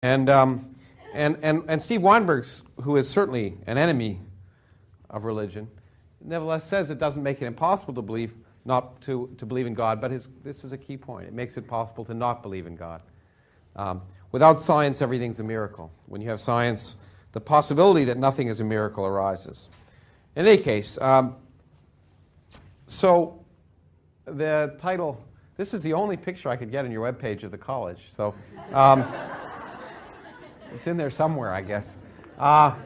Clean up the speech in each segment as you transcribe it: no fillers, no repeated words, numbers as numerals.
And Steve Weinberg's, who is certainly an enemy of religion, nevertheless says it doesn't make it impossible to believe, not to believe in God, but this is a key point. It makes it possible to not believe in God. Without science, everything's a miracle. When you have science, the possibility that nothing is a miracle arises. In any case, so the title, this is the only picture I could get on your webpage of the college. So it's in there somewhere, I guess. I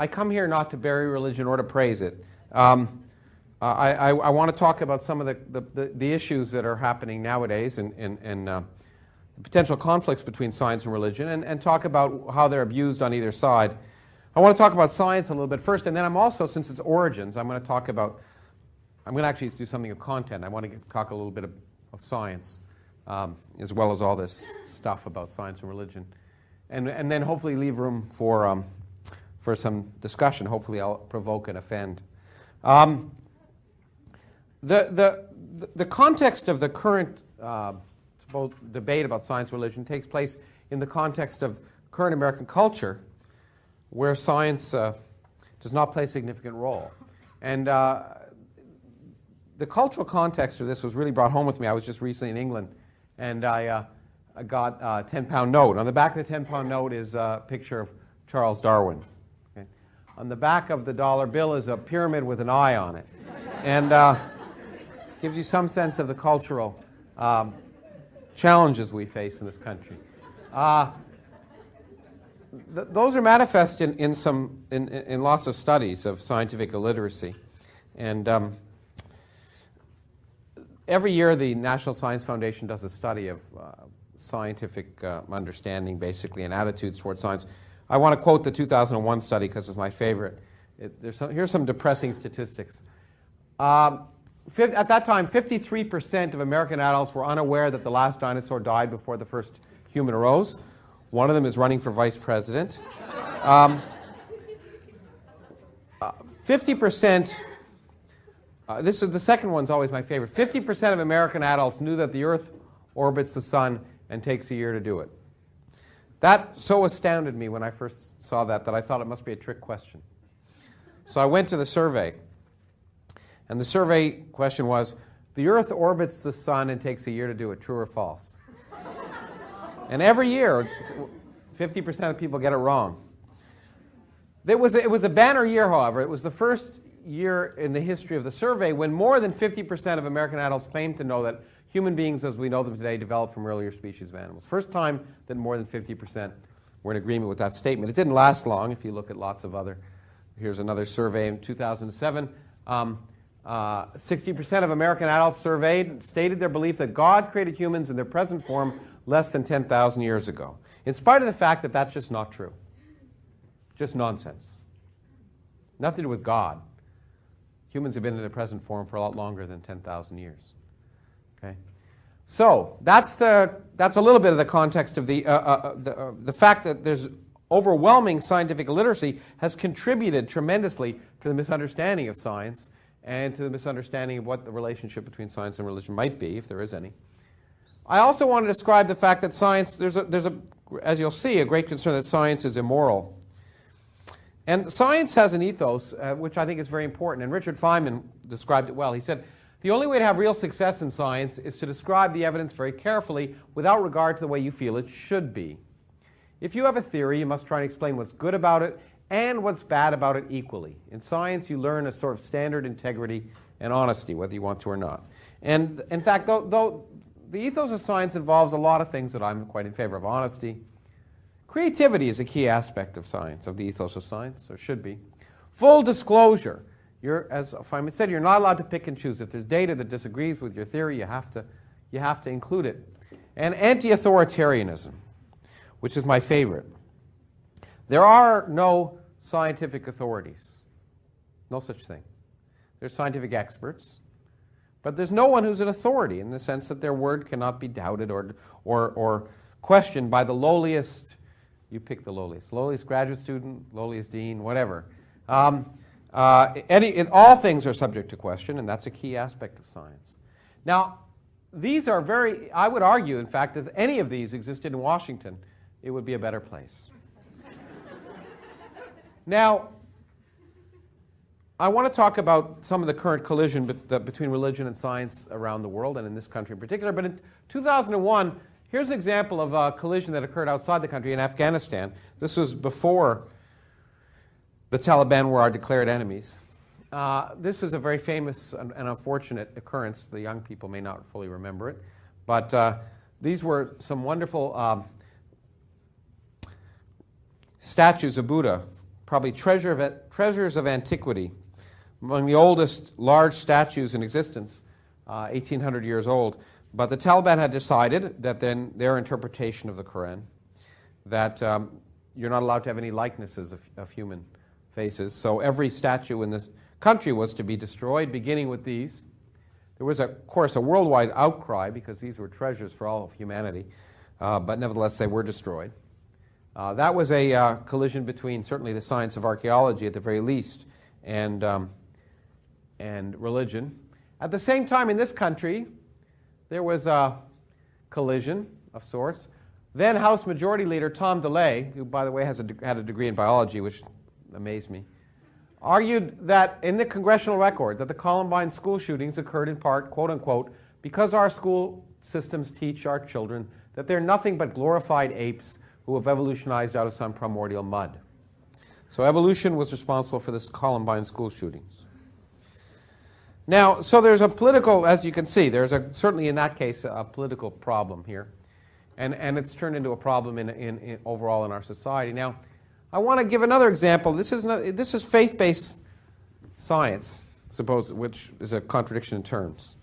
come here not to bury religion or to praise it. I want to talk about some of the issues that are happening nowadays and the potential conflicts between science and religion, and talk about how they're abused on either side. I want to talk about science a little bit first, and then I'm also, since it's origins, I'm going to actually do something of content. I want to talk a little bit of science, as well as all this stuff about science and religion. And then hopefully leave room for some discussion. Hopefully I'll provoke and offend. The context of the current debate about science and religion takes place in the context of current American culture, where science does not play a significant role. And the cultural context of this was really brought home with me. I was just recently in England, and I got a 10-pound note. On the back of the 10-pound note is a picture of Charles Darwin. Okay? On the back of the dollar bill is a pyramid with an eye on it. And gives you some sense of the cultural challenges we face in this country. Those are manifest in lots of studies of scientific illiteracy. And every year the National Science Foundation does a study of scientific understanding, basically, and attitudes towards science. I want to quote the 2001 study because it's my favorite. Here's some depressing statistics. At that time, 53% of American adults were unaware that the last dinosaur died before the first human arose. One of them is running for vice president. 50%, this is the second one's always my favorite. 50% of American adults knew that the Earth orbits the sun and takes a year to do it. That so astounded me when I first saw that I thought it must be a trick question. So I went to the survey. And the survey question was, the Earth orbits the sun and takes a year to do it, true or false? And every year, 50% of people get it wrong. It was a banner year, however. It was the first year in the history of the survey when more than 50% of American adults claimed to know that human beings as we know them today developed from earlier species of animals. First time that more than 50% were in agreement with that statement. It didn't last long if you look at lots of other. Here's another survey in 2007. 60% of American adults surveyed stated their belief that God created humans in their present form less than 10,000 years ago, in spite of the fact that that's just not true. Just nonsense. Nothing to do with God. Humans have been in their present form for a lot longer than 10,000 years. Okay? So that's a little bit of the context of the fact that there's overwhelming scientific illiteracy has contributed tremendously to the misunderstanding of science and to the misunderstanding of what the relationship between science and religion might be, if there is any. I also want to describe the fact that science, there's as you'll see, a great concern that science is immoral. And science has an ethos, which I think is very important. And Richard Feynman described it well. He said, the only way to have real success in science is to describe the evidence very carefully without regard to the way you feel it should be. If you have a theory, you must try and explain what's good about it and what's bad about it equally. In science, you learn a sort of standard integrity and honesty, whether you want to or not. And in fact, though the ethos of science involves a lot of things that I'm quite in favor of. Honesty. Creativity is a key aspect of science, of the ethos of science, or should be. Full disclosure. As Feynman said, you're not allowed to pick and choose. If there's data that disagrees with your theory, you have to include it. And anti-authoritarianism, which is my favorite. There are no scientific authorities. No such thing. There's scientific experts, but there's no one who's an authority in the sense that their word cannot be doubted or questioned by the lowliest, you pick the lowliest graduate student, lowliest dean, whatever. All things are subject to question, and that's a key aspect of science. Now, these are very, I would argue, in fact, if any of these existed in Washington, it would be a better place. Now, I want to talk about some of the current collision between religion and science around the world, and in this country in particular. But in 2001, here's an example of a collision that occurred outside the country in Afghanistan. This was before the Taliban were our declared enemies. This is a very famous and unfortunate occurrence. The young people may not fully remember it. But these were some wonderful statues of Buddha, probably treasures of antiquity, among the oldest large statues in existence, 1,800 years old. But the Taliban had decided that then their interpretation of the Quran, that you're not allowed to have any likenesses of human faces. So every statue in the country was to be destroyed, beginning with these. There was, of course, a worldwide outcry because these were treasures for all of humanity, but nevertheless they were destroyed. That was a collision between certainly the science of archaeology at the very least and religion. At the same time in this country, there was a collision of sorts. Then House Majority Leader Tom DeLay, who by the way had a degree in biology, which amazed me, argued that in the congressional record that the Columbine school shootings occurred in part, quote unquote, because our school systems teach our children that they're nothing but glorified apes who have evolutionized out of some primordial mud. So evolution was responsible for this Columbine school shootings. Now, so there's a political, as you can see, there's certainly in that case a political problem here. And it's turned into a problem in overall in our society. Now, I want to give another example. This is faith-based science, which is a contradiction in terms.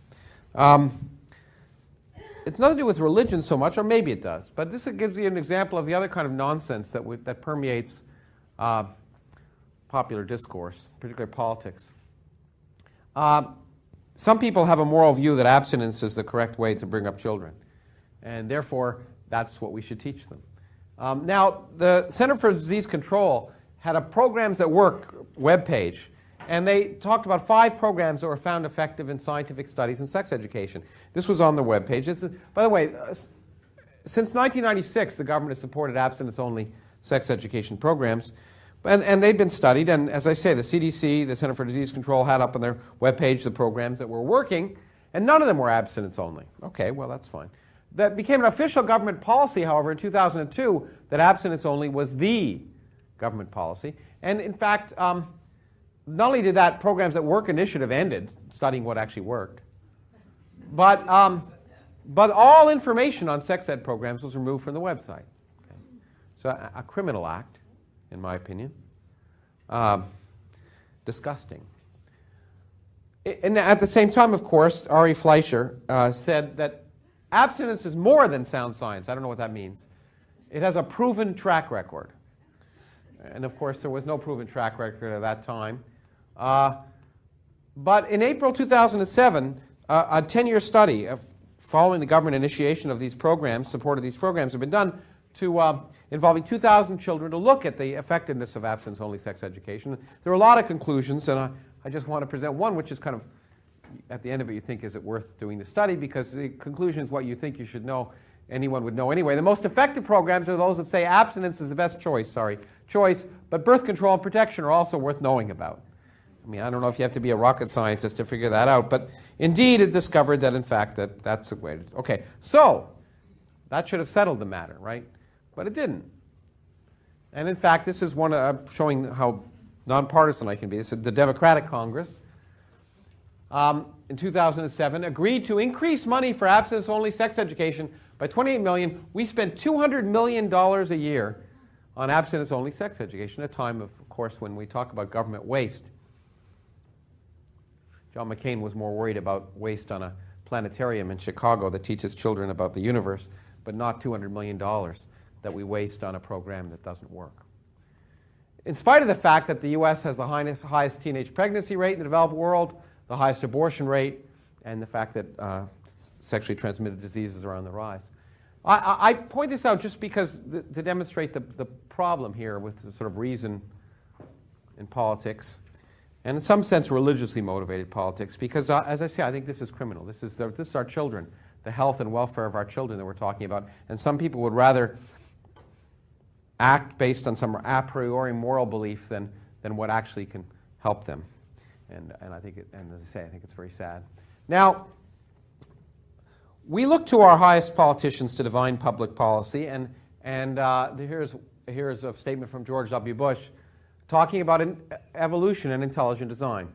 It's nothing to do with religion so much, or maybe it does, but this gives you an example of the other kind of nonsense that permeates popular discourse, particularly politics. Some people have a moral view that abstinence is the correct way to bring up children, and therefore that's what we should teach them. Now, the Center for Disease Control had a Programs that Work webpage, and they talked about 5 programs that were found effective in scientific studies and sex education. This was on the webpage. This is, by the way, since 1996, the government has supported abstinence-only sex education programs, and they'd been studied, and as I say, the CDC, the Center for Disease Control, had up on their webpage the programs that were working, and none of them were abstinence-only. Okay, well, that's fine. That became an official government policy, however, in 2002, that abstinence-only was the government policy. And in fact, not only did that Programs that Work initiative ended, studying what actually worked, but all information on sex ed programs was removed from the website. Okay. So a criminal act, in my opinion. Disgusting. And at the same time, of course, Ari Fleischer said that abstinence is more than sound science. I don't know what that means. It has a proven track record. And of course, there was no proven track record at that time. But in April 2007, a 10-year study following the government initiation of these programs, support of these programs, have been done to involving 2,000 children to look at the effectiveness of abstinence-only sex education. There are a lot of conclusions, and I just want to present one, which is kind of, at the end of it, you think, is it worth doing the study? Because the conclusion is what you think you should know, anyone would know anyway. The most effective programs are those that say abstinence is the best choice, but birth control and protection are also worth knowing about. I mean, I don't know if you have to be a rocket scientist to figure that out, but indeed it's discovered that, in fact, that's the way. Okay, so that should have settled the matter, right? But it didn't. And in fact, this is one showing how nonpartisan I can be. This is the Democratic Congress. In 2007, agreed to increase money for abstinence-only sex education by $28 million. We spent $200 million a year on abstinence-only sex education, at a time, of course, when we talk about government waste. John McCain was more worried about waste on a planetarium in Chicago that teaches children about the universe, but not $200 million that we waste on a program that doesn't work. In spite of the fact that the U.S. has the highest teenage pregnancy rate in the developed world, the highest abortion rate, and the fact that sexually transmitted diseases are on the rise. I point this out just because to demonstrate the problem here with the sort of reason in politics, and in some sense religiously motivated politics, because as I say, I think this is criminal. This is our children the health and welfare of our children that we're talking about. And some people would rather act based on some a priori moral belief than what actually can help them. And I think, and as I say, I think it's very sad. Now, we look to our highest politicians to define public policy, and here's a statement from George W. Bush talking about evolution and intelligent design.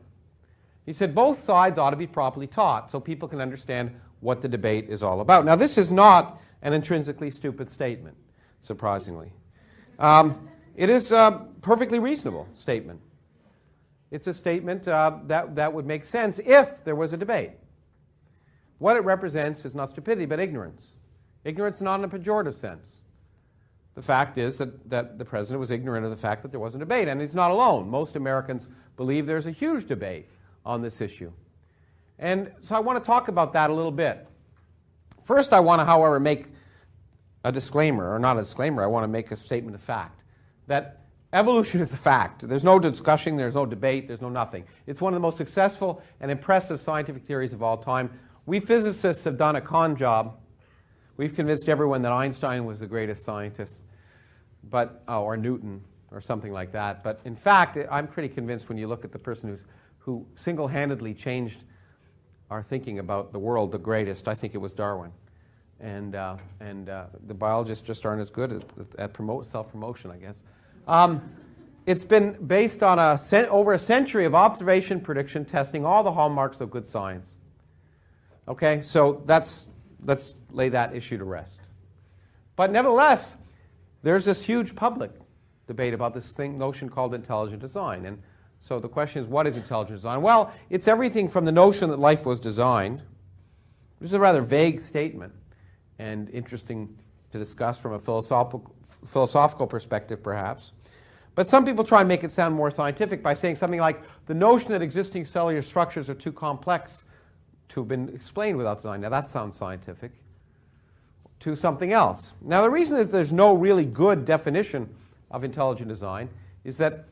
He said, both sides ought to be properly taught so people can understand what the debate is all about. Now, this is not an intrinsically stupid statement, surprisingly. It is a perfectly reasonable statement. It's a statement that would make sense if there was a debate. What it represents is not stupidity, but ignorance. Ignorance not in a pejorative sense. The fact is that the president was ignorant of the fact that there wasn't a debate, and he's not alone. Most Americans believe there's a huge debate on this issue. And so I want to talk about that a little bit. First, I want to, however, make a disclaimer, or not a disclaimer, I want to make a statement of fact, that evolution is a fact. There's no discussion, there's no debate, there's no nothing. It's one of the most successful and impressive scientific theories of all time. We physicists have done a con job. We've convinced everyone that Einstein was the greatest scientist, or Newton, or something like that. But in fact, I'm pretty convinced when you look at the person who single-handedly changed our thinking about the world the greatest, I think it was Darwin. And the biologists just aren't as good at self-promotion, I guess. It's been based on over a century of observation, prediction, testing, all the hallmarks of good science. Okay, so let's lay that issue to rest. But nevertheless, there's this huge public debate about this notion called intelligent design. And so the question is, what is intelligent design? Well, it's everything from the notion that life was designed, which is a rather vague statement and interesting to discuss from a philosophical perspective, perhaps. But some people try and make it sound more scientific by saying something like, the notion that existing cellular structures are too complex to have been explained without design. Now that sounds scientific. To something else. Now the reason is there's no really good definition of intelligent design is that,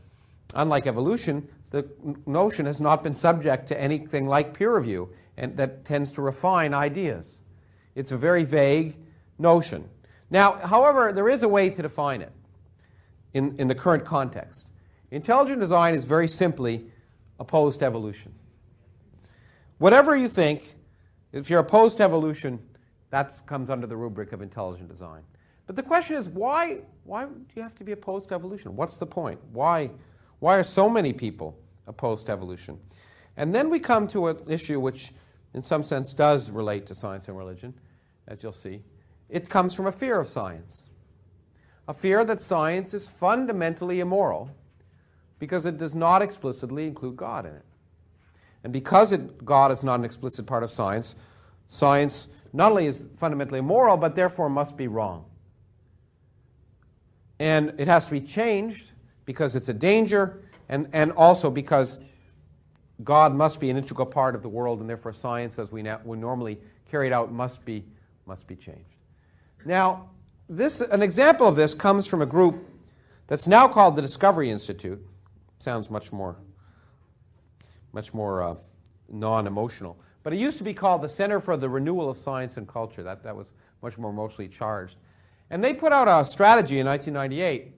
unlike evolution, the notion has not been subject to anything like peer review, and that tends to refine ideas. It's a very vague notion. Now, however, there is a way to define it in the current context. Intelligent design is very simply opposed to evolution. Whatever you think, if you're opposed to evolution, that comes under the rubric of intelligent design. But the question is, why do you have to be opposed to evolution? What's the point? Why are so many people opposed to evolution? And then we come to an issue which, in some sense, does relate to science and religion, as you'll see. It comes from a fear of science. A fear that science is fundamentally immoral because it does not explicitly include God in it. And because God is not an explicit part of science, science not only is fundamentally immoral, but therefore must be wrong. And it has to be changed because it's a danger, and also because God must be an integral part of the world, and therefore science, as we normally carry it out, must be changed. Now, an example of this comes from a group that's now called the Discovery Institute. Sounds much more non-emotional. But it used to be called the Center for the Renewal of Science and Culture. That was much more emotionally charged. And they put out a strategy in 1998.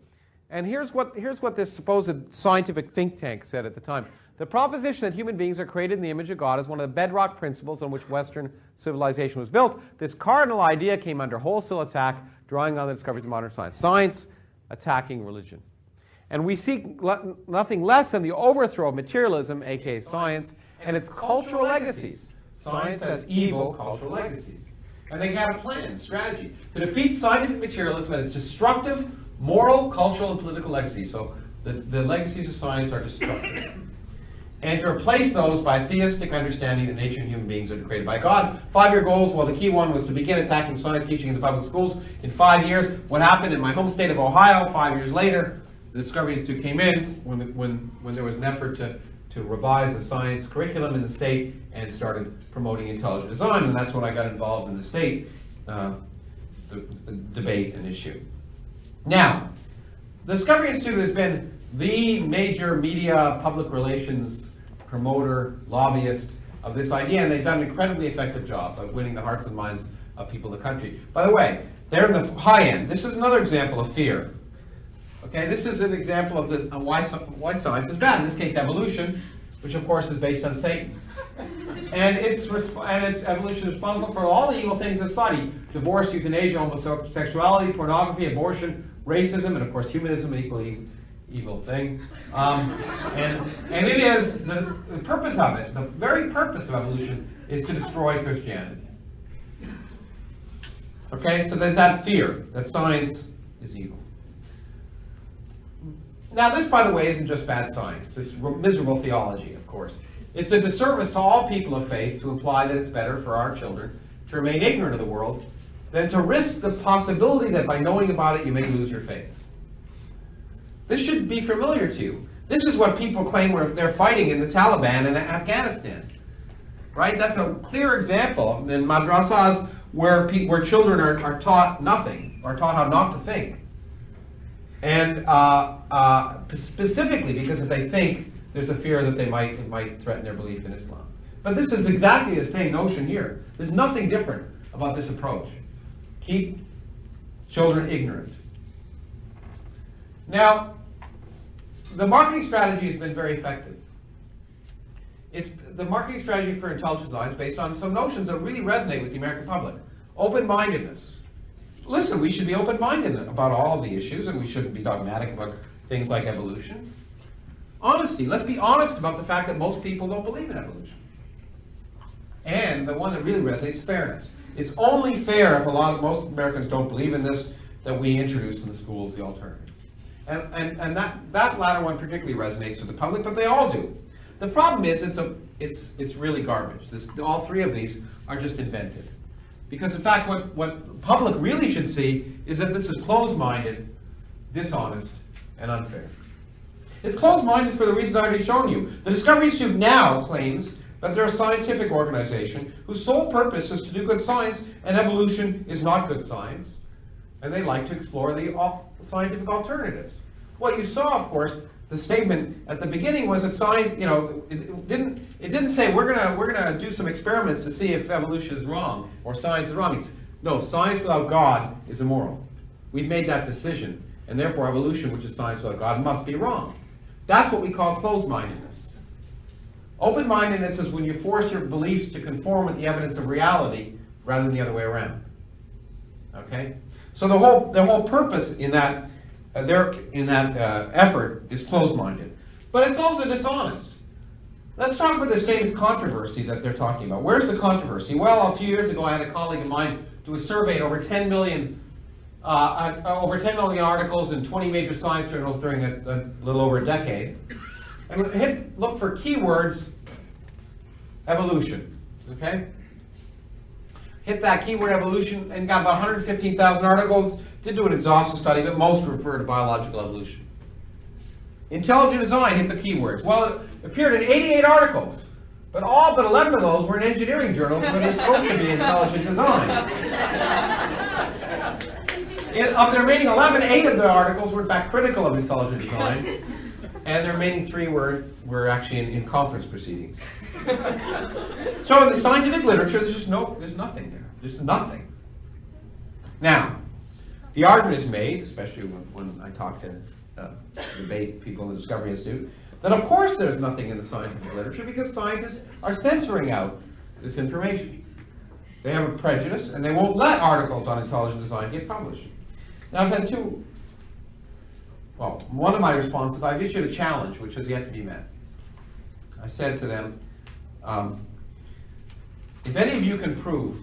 And here's what this supposed scientific think tank said at the time. The proposition that human beings are created in the image of God is one of the bedrock principles on which Western civilization was built. This cardinal idea came under wholesale attack, drawing on the discoveries of modern science. Science attacking religion. And we seek nothing less than the overthrow of materialism, aka science, and its cultural legacies. Science has evil cultural legacies. And they had a plan, strategy, to defeat scientific materialism and its destructive moral, cultural, and political legacies. So the legacies of science are destructive. And to replace those by a theistic understanding that nature and human beings are created by God. 5-year goals, well, the key one was to begin attacking science teaching in the public schools in 5 years. What happened in my home state of Ohio 5 years later, the Discovery Institute came in when there was an effort to revise the science curriculum in the state and started promoting intelligent design, and that's when I got involved in the state the debate and issue. Now, the Discovery Institute has been the major media public relations promoter, lobbyist of this idea, and they've done an incredibly effective job of winning the hearts and minds of people in the country. By the way, they're in the high end. This is another example of fear. Okay, this is an example of why science is bad. In this case, evolution, which of course is based on Satan. And evolution is responsible for all the evil things in society: divorce, euthanasia, homosexuality, pornography, abortion, racism, and of course humanism, an equally evil thing. And it is, the purpose of it, the very purpose of evolution is to destroy Christianity. Okay, so there's that fear that science is evil. Now this, by the way, isn't just bad science. It's miserable theology, of course. It's a disservice to all people of faith to imply that it's better for our children to remain ignorant of the world than to risk the possibility that by knowing about it you may lose your faith. This should be familiar to you. This is what people claim they're fighting in the Taliban in Afghanistan. Right? That's a clear example in madrasas where children are taught nothing, are taught how not to think. And specifically because if they think, there's a fear that it might threaten their belief in Islam. But this is exactly the same notion here. There's nothing different about this approach. Keep children ignorant. Now, the marketing strategy has been very effective. The marketing strategy for intelligent design is based on some notions that really resonate with the American public. Open-mindedness. Listen, we should be open-minded about all of the issues, and we shouldn't be dogmatic about things like evolution. Honesty. Let's be honest about the fact that most people don't believe in evolution. And the one that really resonates is fairness. It's only fair if most Americans don't believe in this that we introduce in the schools the alternative. And that latter one particularly resonates with the public, but they all do. The problem is it's really garbage. All three of these are just invented. Because in fact what the public really should see is that this is closed-minded, dishonest, and unfair. It's closed-minded for the reasons I've already shown you. The Discovery Institute now claims that they're a scientific organization whose sole purpose is to do good science, and evolution is not good science. And they like to explore the scientific alternatives. What you saw, of course, the statement at the beginning was that science, it didn't say we're gonna do some experiments to see if evolution is wrong or science is wrong. No, science without God is immoral. We've made that decision, and therefore evolution, which is science without God, must be wrong. That's what we call closed-mindedness. Open-mindedness is when you force your beliefs to conform with the evidence of reality rather than the other way around. Okay? So the whole purpose in that effort is closed-minded, but it's also dishonest. Let's talk about this famous controversy that they're talking about. Where's the controversy? Well, a few years ago, I had a colleague of mine do a survey of over 10 million articles in 20 major science journals during a little over a decade, and look for keywords evolution. Okay. Hit that keyword evolution and got about 115,000 articles. Didn't do an exhaustive study, but most refer to biological evolution. Intelligent design, hit the keywords. Well, it appeared in 88 articles, but all but 11 of those were in engineering journals where they're supposed to be intelligent design. Of the remaining 11, 8 of the articles were in fact critical of intelligent design, and the remaining 3 were actually in conference proceedings. So in the scientific literature, there's nothing there. There's nothing. Now, the argument is made, especially when I talk to debate people in the Discovery Institute, that of course there's nothing in the scientific literature because scientists are censoring out this information. They have a prejudice and they won't let articles on intelligent design get published. Now I've had one of my responses, I've issued a challenge which has yet to be met. I said to them, if any of you can prove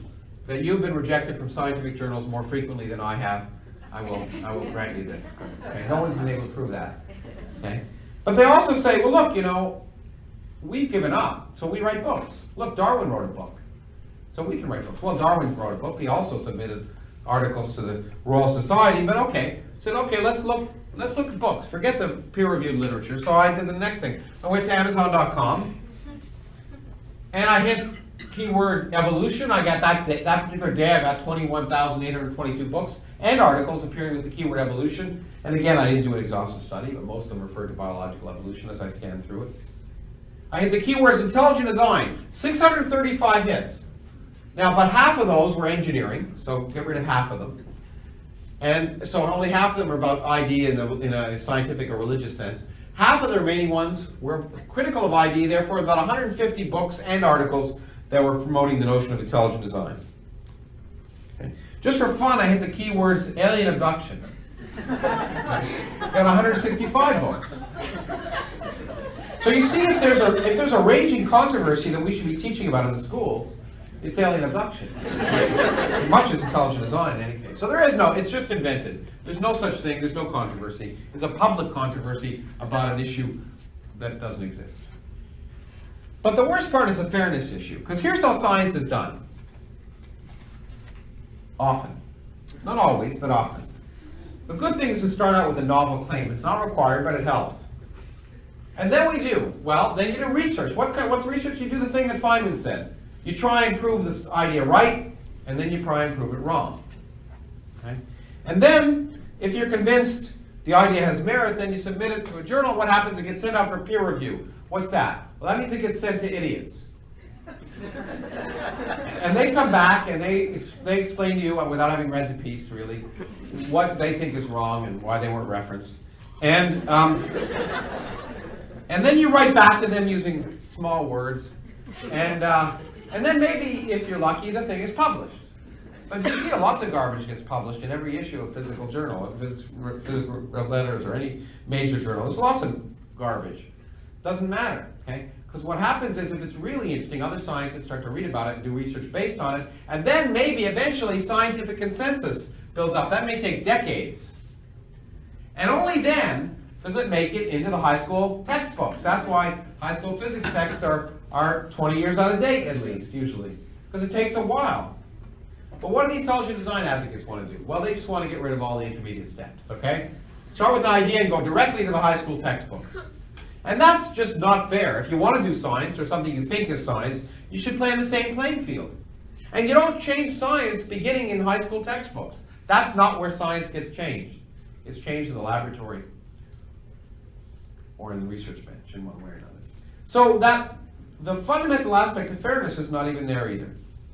that you've been rejected from scientific journals more frequently than I have, I will grant you this. Okay? No one's been able to prove that. Okay? But they also say, well, look, we've given up, so we write books. Look, Darwin wrote a book, so we can write books. Well, Darwin wrote a book. He also submitted articles to the Royal Society, but okay. Said, okay, let's look at books. Forget the peer-reviewed literature. So I did the next thing. I went to Amazon.com, and I hit keyword evolution. I got that particular day, I got 21,822 books and articles appearing with the keyword evolution. And again, I didn't do an exhaustive study, but most of them refer to biological evolution as I scanned through it. I hit the keywords intelligent design, 635 hits. Now, about half of those were engineering, so get rid of half of them. And so only half of them are about ID in a scientific or religious sense. Half of the remaining ones were critical of ID, therefore about 150 books and articles that were promoting the notion of intelligent design. Okay. Just for fun, I hit the keywords alien abduction. Got 165 books. So you see, if there's a raging controversy that we should be teaching about in the schools, it's alien abduction. Much as intelligent design in any case. So there is no, it's just invented. There's no such thing, there's no controversy. There's a public controversy about an issue that doesn't exist. But the worst part is the fairness issue, because here's how science is done. Often. Not always, but often. The good thing is to start out with a novel claim. It's not required, but it helps. And then we do, well, then you do research. What's research? You do the thing that Feynman said. You try and prove this idea right, and then you try and prove it wrong. Okay? And then, if you're convinced the idea has merit, then you submit it to a journal. What happens? It gets sent out for peer review. What's that? Well, that means it gets sent to idiots. And they come back and they explain to you, without having read the piece really, what they think is wrong and why they weren't referenced. And then you write back to them using small words. And then maybe, if you're lucky, the thing is published. But lots of garbage gets published in every issue of Physical Journal, Physical Letters, or any major journal. There's lots of garbage. Doesn't matter, okay? Because what happens is, if it's really interesting, other scientists start to read about it and do research based on it, and then maybe eventually scientific consensus builds up. That may take decades. And only then does it make it into the high school textbooks. That's why high school physics texts are 20 years out of date, at least, usually, because it takes a while. But what do the intelligent design advocates want to do? Well, they just want to get rid of all the intermediate steps, okay? Start with the idea and go directly to the high school textbooks. And that's just not fair. If you want to do science, or something you think is science, you should play in the same playing field. And you don't change science beginning in high school textbooks. That's not where science gets changed. It's changed in the laboratory or in the research bench in one way or another. So the fundamental aspect of fairness is not even there either.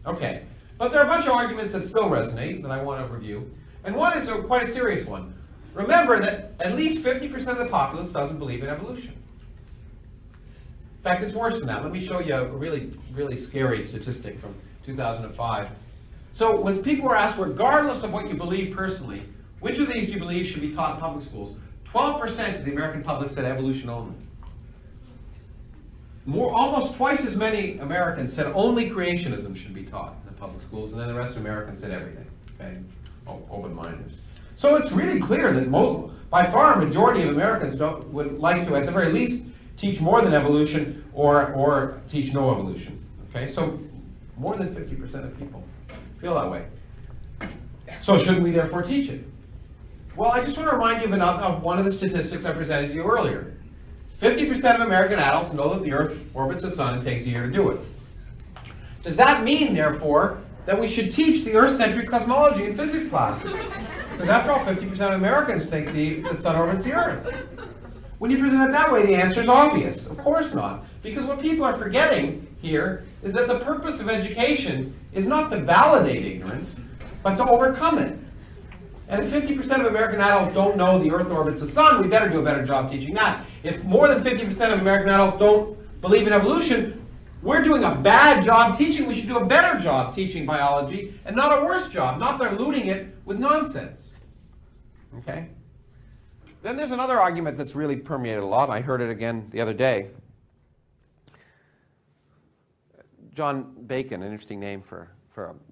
Okay, but there are a bunch of arguments that still resonate that I want to review. And one is quite a serious one. Remember that at least 50% of the populace doesn't believe in evolution. In fact, it's worse than that. Let me show you a really, really scary statistic from 2005. So when people were asked, regardless of what you believe personally, which of these do you believe should be taught in public schools? 12% of the American public said evolution only. Almost twice as many Americans said only creationism should be taught in the public schools, and then the rest of Americans said everything. Okay? Open-minders. So it's really clear that by far a majority of Americans would like to, at the very least, teach more than evolution or teach no evolution. Okay? So more than 50% of people feel that way. So shouldn't we therefore teach it? Well, I just want to remind you of one of the statistics I presented to you earlier. 50% of American adults know that the Earth orbits the Sun and takes a year to do it. Does that mean, therefore, that we should teach the Earth-centric cosmology in physics classes? Because after all, 50% of Americans think the Sun orbits the Earth. When you present it that way, the answer is obvious. Of course not. Because what people are forgetting here is that the purpose of education is not to validate ignorance, but to overcome it. And if 50% of American adults don't know the Earth orbits the Sun, we better do a better job teaching that. If more than 50% of American adults don't believe in evolution, we're doing a bad job teaching. We should do a better job teaching biology, and not a worse job, not diluting it with nonsense. Okay? Then there's another argument that's really permeated a lot. I heard it again the other day. John Bacon, an interesting name for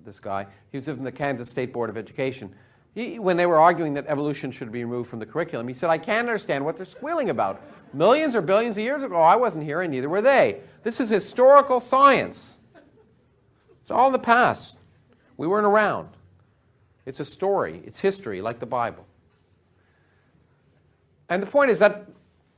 this guy. He was from the Kansas State Board of Education. When they were arguing that evolution should be removed from the curriculum, he said, I can't understand what they're squealing about. Millions or billions of years ago, I wasn't here and neither were they. This is historical science. It's all in the past. We weren't around. It's a story. It's history, like the Bible. And the point is that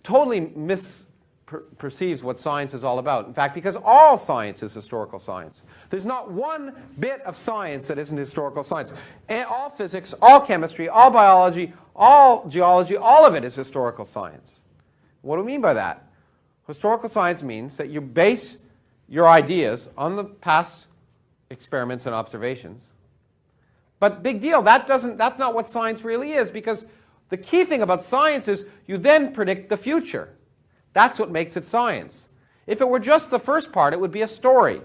totally misperceives what science is all about. In fact, because all science is historical science. There's not one bit of science that isn't historical science. And all physics, all chemistry, all biology, all geology, all of it is historical science. What do we mean by that? Historical science means that you base your ideas on the past experiments and observations. But big deal, that's not what science really is, because the key thing about science is you then predict the future. That's what makes it science. If it were just the first part, it would be a story.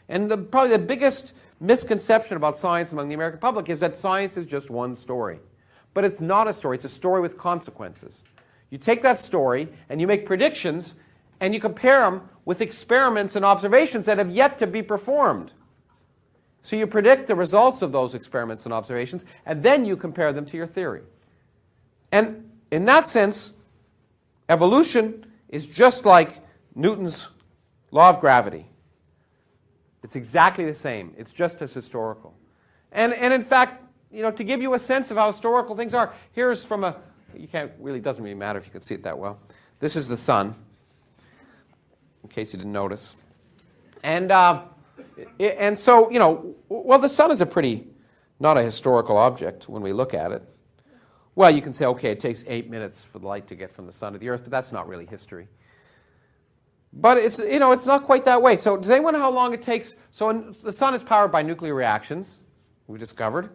And probably the biggest misconception about science among the American public is that science is just one story. But it's not a story. It's a story with consequences. You take that story and you make predictions and you compare them with experiments and observations that have yet to be performed. So you predict the results of those experiments and observations, and then you compare them to your theory. And in that sense, evolution is just like Newton's law of gravity. It's exactly the same. It's just as historical. And in fact, to give you a sense of how historical things are, here's from doesn't really matter if you can see it that well. This is the sun, in case you didn't notice. And so, the sun is not a historical object when we look at it. Well, you can say, okay, it takes 8 minutes for the light to get from the sun to the earth, but that's not really history. But it's not quite that way. So does anyone know how long it takes? So the sun is powered by nuclear reactions, we discovered.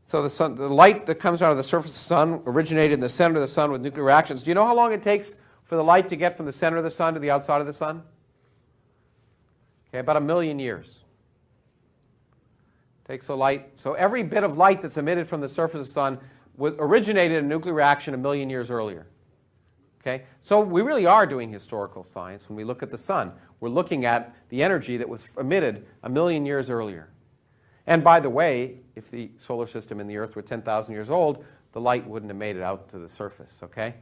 So the light that comes out of the surface of the sun originated in the center of the sun with nuclear reactions. Do you know how long it takes for the light to get from the center of the sun to the outside of the sun? Okay, about 1 million years. Takes the light. So every bit of light that's emitted from the surface of the sun originated in a nuclear reaction 1 million years earlier. Okay? So we really are doing historical science when we look at the sun. We're looking at the energy that was emitted 1 million years earlier. And by the way, if the solar system and the Earth were 10,000 years old, the light wouldn't have made it out to the surface. Okay?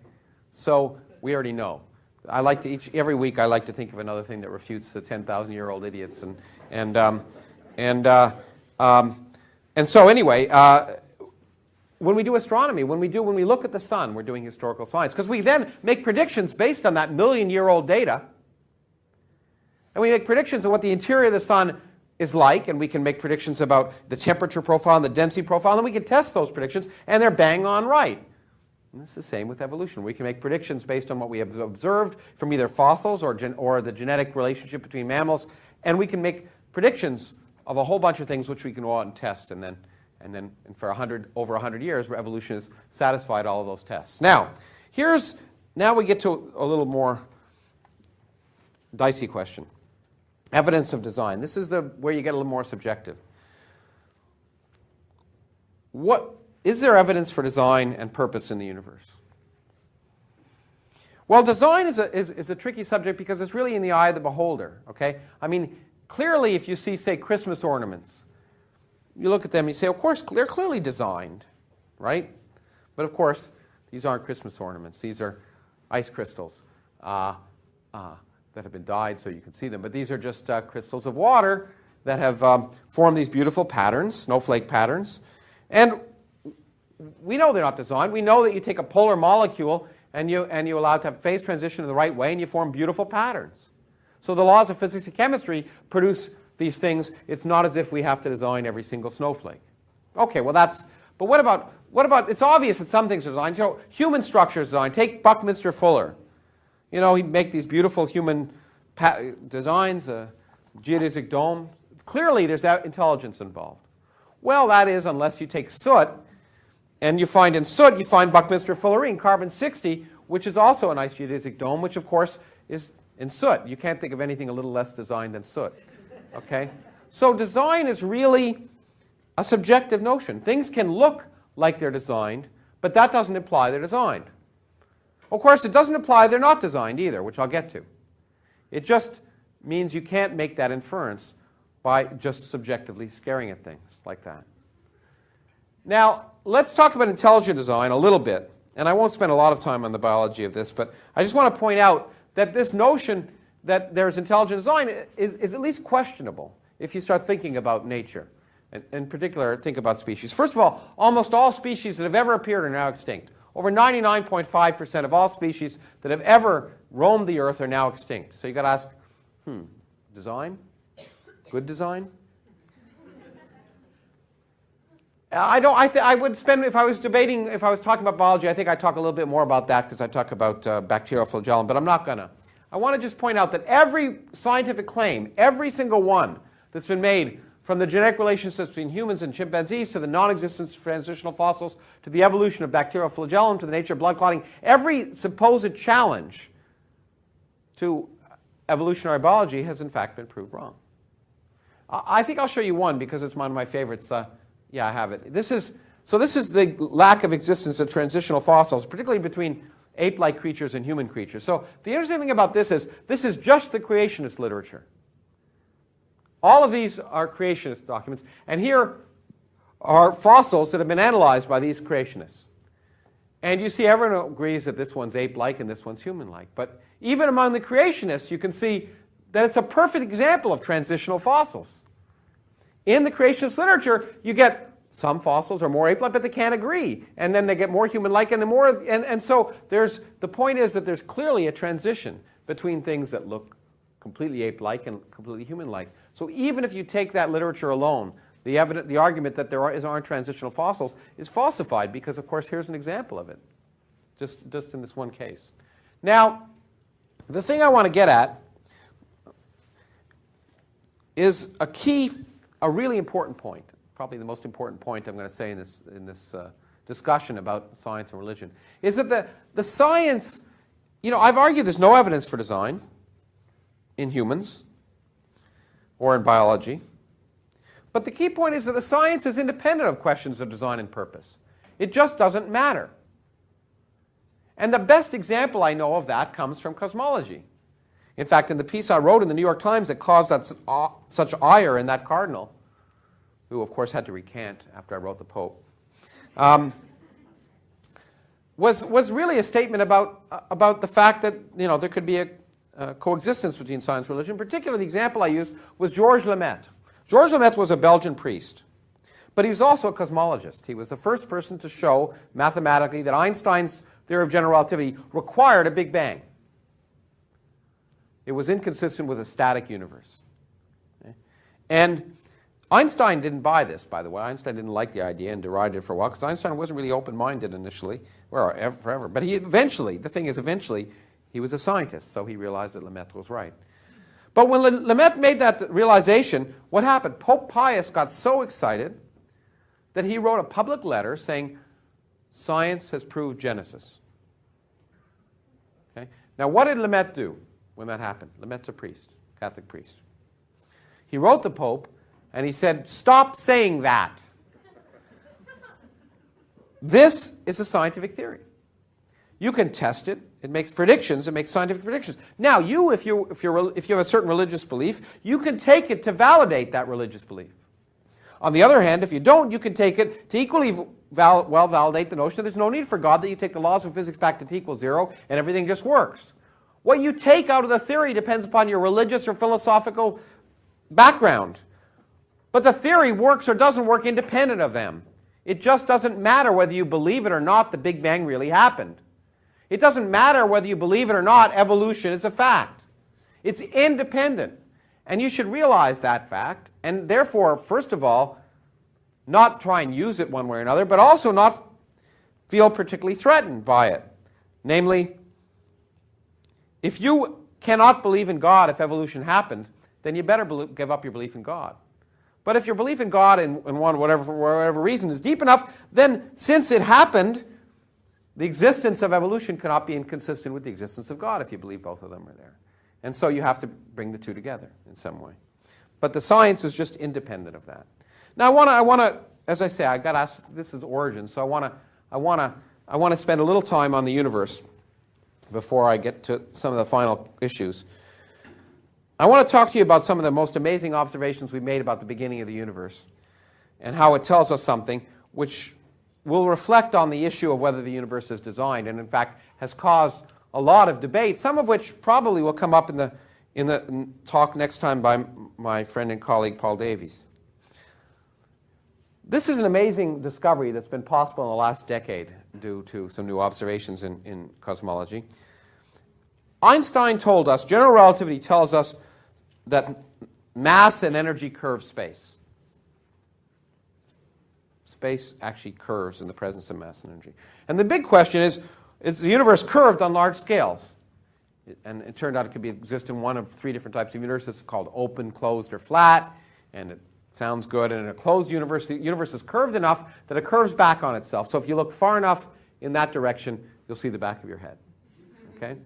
So we already know. Every week I like to think of another thing that refutes the 10,000-year-old idiots. And so anyway, when we do astronomy, when we look at the sun, we're doing historical science, because we then make predictions based on that million-year-old data. And we make predictions of what the interior of the sun is like, and we can make predictions about the temperature profile and the density profile, and we can test those predictions, and they're bang on right. And it's the same with evolution. We can make predictions based on what we have observed from either fossils or the genetic relationship between mammals, and we can make predictions of a whole bunch of things which we can go out and test, and for over 100 years, evolution has satisfied all of those tests. Now we get to a little more dicey question. Evidence of design. This is where you get a little more subjective. Is there evidence for design and purpose in the universe? Well, design is a tricky subject because it's really in the eye of the beholder. Okay? I mean, clearly, if you see, say, Christmas ornaments, you look at them and you say, of course, they're clearly designed, right? But of course, these aren't Christmas ornaments. These are ice crystals that have been dyed so you can see them. But these are just crystals of water that have formed these beautiful patterns, snowflake patterns. And we know they're not designed. We know that you take a polar molecule and you allow it to have phase transition in the right way, and you form beautiful patterns. So the laws of physics and chemistry produce these things. It's not as if we have to design every single snowflake. Okay, well but what about, it's obvious that some things are designed. Human structure is designed. Take Buckminster Fuller. He'd make these beautiful human designs, a geodesic dome. Clearly, there's intelligence involved. Well, that is, unless you take soot, and you find Buckminster Fullerene, carbon-60, which is also a nice geodesic dome, which, of course, is in soot. You can't think of anything a little less designed than soot. Okay? So design is really a subjective notion. Things can look like they're designed, but that doesn't imply they're designed. Of course, it doesn't imply they're not designed either, which I'll get to. It just means you can't make that inference by just subjectively staring at things like that. Now, let's talk about intelligent design a little bit, and I won't spend a lot of time on the biology of this, but I just want to point out that this notion that there's intelligent design is at least questionable if you start thinking about nature, and in particular, think about species. First of all, almost all species that have ever appeared are now extinct. Over 99.5% of all species that have ever roamed the earth are now extinct. So you've got to ask, design? Good design? I would spend, if I was talking about biology, I think I'd talk a little bit more about that because I talk about bacterial flagellum, but I'm not going to. I want to just point out that every scientific claim, every single one that's been made, from the genetic relationships between humans and chimpanzees to the non-existence of transitional fossils to the evolution of bacterial flagellum to the nature of blood clotting, every supposed challenge to evolutionary biology has in fact been proved wrong. I think I'll show you one because it's one of my favorites. Yeah, I have it. This is the lack of existence of transitional fossils, particularly between ape-like creatures and human creatures. So the interesting thing about this is just the creationist literature. All of these are creationist documents, and here are fossils that have been analyzed by these creationists. And you see everyone agrees that this one's ape-like and this one's human-like. But even among the creationists, you can see that it's a perfect example of transitional fossils. In the creationist literature, you get some fossils are more ape-like, but they can't agree. And then they get more human-like, and so the point is that there's clearly a transition between things that look completely ape-like and completely human-like. So even if you take that literature alone, the argument that there aren't transitional fossils is falsified because, of course, here's an example of it, just in this one case. Now, the thing I want to get at is a really important point, probably the most important point I'm going to say in this discussion about science and religion, is that the science, I've argued there's no evidence for design in humans or in biology. But the key point is that the science is independent of questions of design and purpose. It just doesn't matter. And the best example I know of that comes from cosmology. In fact, in the piece I wrote in the New York Times that caused such ire in that cardinal, who of course had to recant after I wrote the Pope, was really a statement about the fact that there could be a coexistence between science and religion. In particular, the example I used was Georges Lemaitre. Georges Lemaitre was a Belgian priest, but he was also a cosmologist. He was the first person to show mathematically that Einstein's theory of general relativity required a Big Bang. It was inconsistent with a static universe. Okay? And Einstein didn't buy this, by the way. Einstein didn't like the idea and derided it for a while, because Einstein wasn't really open-minded initially, or forever. But eventually, he was a scientist, so he realized that Lemaitre was right. But when Lemaitre made that realization, what happened? Pope Pius got so excited that he wrote a public letter saying, science has proved Genesis. Okay? Now, what did Lemaitre do when that happened? Lemaire's a priest, Catholic priest. He wrote the Pope, and he said, stop saying that. This is a scientific theory. You can test it. It makes predictions. It makes scientific predictions. Now, if you have a certain religious belief, you can take it to validate that religious belief. On the other hand, if you don't, you can take it to equally well validate the notion that there's no need for God, that you take the laws of physics back to t equals 0, and everything just works. What you take out of the theory depends upon your religious or philosophical background. But the theory works or doesn't work independent of them. It just doesn't matter whether you believe it or not the Big Bang really happened. It doesn't matter whether you believe it or not, evolution is a fact. It's independent. And you should realize that fact, and therefore, first of all, not try and use it one way or another, but also not feel particularly threatened by it. Namely, if you cannot believe in God if evolution happened, then you better give up your belief in God. But if your belief in God for whatever reason is deep enough, then since it happened, the existence of evolution cannot be inconsistent with the existence of God if you believe both of them are there. And so you have to bring the two together in some way. But the science is just independent of that. Now I want to, as I say, I got asked, this is origin, so I want to spend a little time on the universe before I get to some of the final issues. I want to talk to you about some of the most amazing observations we've made about the beginning of the universe and how it tells us something which will reflect on the issue of whether the universe is designed, and in fact has caused a lot of debate, some of which probably will come up in the talk next time by my friend and colleague Paul Davies. This is an amazing discovery that's been possible in the last decade due to some new observations in cosmology. Einstein told us, general relativity tells us that mass and energy curve space. space actually curves in the presence of mass and energy. And the big question is the universe curved on large scales? And it turned out it could exist in one of three different types of universes called open, closed, or flat. And it sounds good. And in a closed universe, the universe is curved enough that it curves back on itself. So if you look far enough in that direction, you'll see the back of your head. Okay?